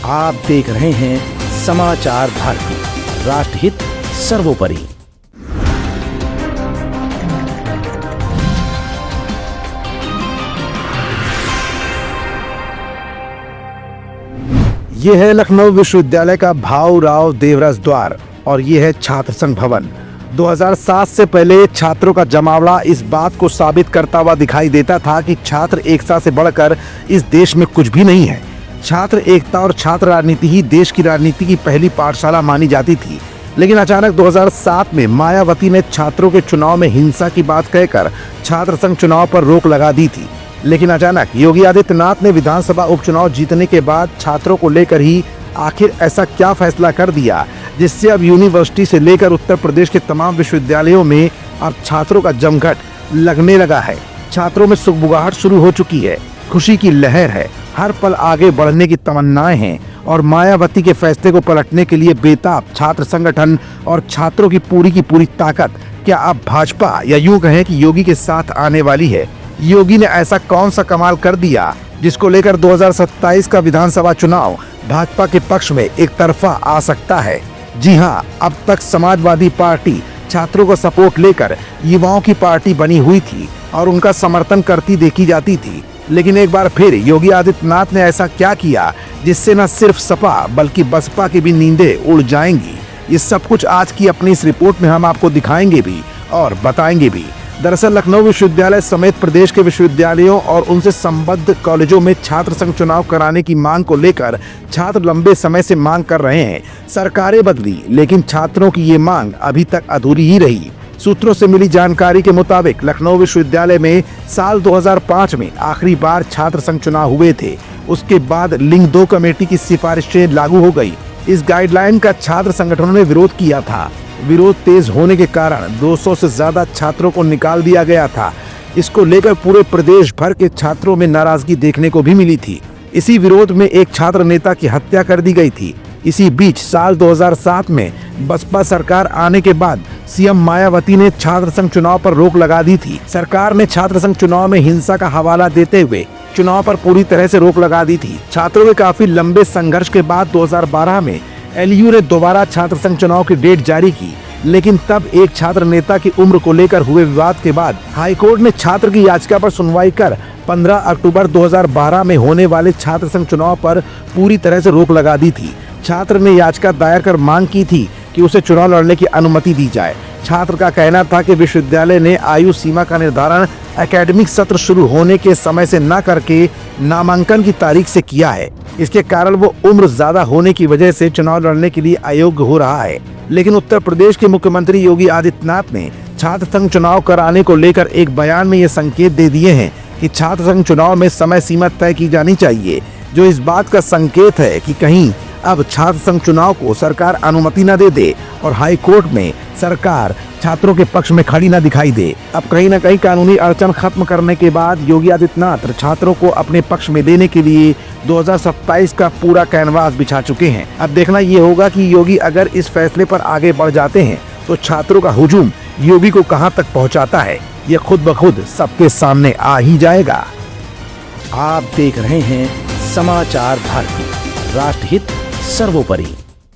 आप देख रहे हैं समाचार भारती, राष्ट्रहित सर्वोपरि। यह है लखनऊ विश्वविद्यालय का भाऊराव देवरास द्वार और यह है छात्र संघ भवन। 2007 से पहले छात्रों का जमावड़ा इस बात को साबित करता हुआ दिखाई देता था कि छात्र एकता से बढ़कर इस देश में कुछ भी नहीं है। छात्र एकता और छात्र राजनीति ही देश की राजनीति की पहली पाठशाला मानी जाती थी। लेकिन अचानक 2007 में मायावती ने छात्रों के चुनाव में हिंसा की बात कहकर छात्र संघ चुनाव पर रोक लगा दी थी। लेकिन अचानक योगी आदित्यनाथ ने विधानसभा उपचुनाव जीतने के बाद छात्रों को लेकर ही आखिर ऐसा क्या फैसला कर दिया जिससे अब यूनिवर्सिटी से लेकर उत्तर प्रदेश के तमाम विश्वविद्यालयों में अब छात्रों का जमघट लगने लगा है। छात्रों में सुगबुगाहट शुरू हो चुकी है, खुशी की लहर है, हर पल आगे बढ़ने की तमन्नाएं हैं और मायावती के फैसले को पलटने के लिए बेताब छात्र संगठन और छात्रों की पूरी ताकत क्या अब भाजपा या यूं कहें कि योगी के साथ आने वाली है। योगी ने ऐसा कौन सा कमाल कर दिया जिसको लेकर 2027 का विधानसभा चुनाव भाजपा के पक्ष में एक तरफा आ सकता है। जी हां, अब तक समाजवादी पार्टी छात्रों को सपोर्ट लेकर युवाओं की पार्टी बनी हुई थी और उनका समर्थन करती देखी जाती थी। लेकिन एक बार फिर योगी आदित्यनाथ ने ऐसा क्या किया जिससे न सिर्फ सपा बल्कि बसपा की भी नींदें उड़ जाएंगी। ये सब कुछ आज की अपनी इस रिपोर्ट में हम आपको दिखाएंगे भी और बताएंगे भी। दरअसल लखनऊ विश्वविद्यालय समेत प्रदेश के विश्वविद्यालयों और उनसे संबद्ध कॉलेजों में छात्र संघ चुनाव कराने की मांग को लेकर छात्र लंबे समय से मांग कर रहे हैं। सरकारें बदली लेकिन छात्रों की ये मांग अभी तक अधूरी ही रही। सूत्रों से मिली जानकारी के मुताबिक लखनऊ विश्वविद्यालय में साल 2005 में आखिरी बार छात्र संघ चुनाव हुए थे। उसके बाद लिंग 2 कमेटी की सिफारिशें लागू हो गई। इस गाइडलाइन का छात्र संगठनों ने विरोध किया था। विरोध तेज होने के कारण 200 से ज्यादा छात्रों को निकाल दिया गया था। इसको लेकर पूरे प्रदेश भर के छात्रों में नाराजगी देखने को भी मिली थी। इसी विरोध में एक छात्र नेता की हत्या कर दी गई थी। इसी बीच साल 2007 में बसपा सरकार आने के बाद सीएम मायावती ने छात्र संघ चुनाव पर रोक लगा दी थी। सरकार ने छात्र संघ चुनाव में हिंसा का हवाला देते हुए चुनाव पर पूरी तरह से रोक लगा दी थी। छात्रों के काफी लंबे संघर्ष के बाद 2012 में एलयू ने दोबारा छात्र संघ चुनाव की डेट जारी की। लेकिन तब एक छात्र नेता की उम्र को लेकर हुए विवाद के बाद हाईकोर्ट ने छात्र की याचिका पर सुनवाई कर 15 अक्टूबर 2012 में होने वाले छात्र संघ चुनाव पर पूरी तरह से रोक लगा दी थी। छात्र ने याचिका दायर कर मांग की थी कि उसे चुनाव लड़ने की अनुमति दी जाए। छात्र का कहना था कि विश्वविद्यालय ने आयु सीमा का निर्धारण एकेडमिक सत्र शुरू होने के समय से न करके नामांकन की तारीख से किया है। इसके कारण वो उम्र ज्यादा होने की वजह से चुनाव लड़ने के लिए अयोग्य हो रहा है। लेकिन उत्तर प्रदेश के मुख्यमंत्री योगी आदित्यनाथ ने छात्र संघ चुनाव कराने को लेकर एक बयान में ये संकेत दे दिए हैं कि छात्र संघ चुनाव में समय सीमा तय की जानी चाहिए, जो इस बात का संकेत है कि कहीं अब छात्र संघ चुनाव को सरकार अनुमति न दे और हाई कोर्ट में सरकार छात्रों के पक्ष में खड़ी न दिखाई दे। अब कहीं न कहीं कानूनी अड़चन खत्म करने के बाद योगी आदित्यनाथ छात्रों को अपने पक्ष में देने के लिए 2027 का पूरा कैनवास बिछा चुके हैं। अब देखना ये होगा कि योगी अगर इस फैसले पर आगे बढ़ जाते हैं तो छात्रों का हुजूम योगी को कहां तक पहुंचाता है, ये खुद ब खुद सबके सामने आ ही जाएगा। आप देख रहे हैं समाचार भारती, राष्ट्रहित सर्वोपरि।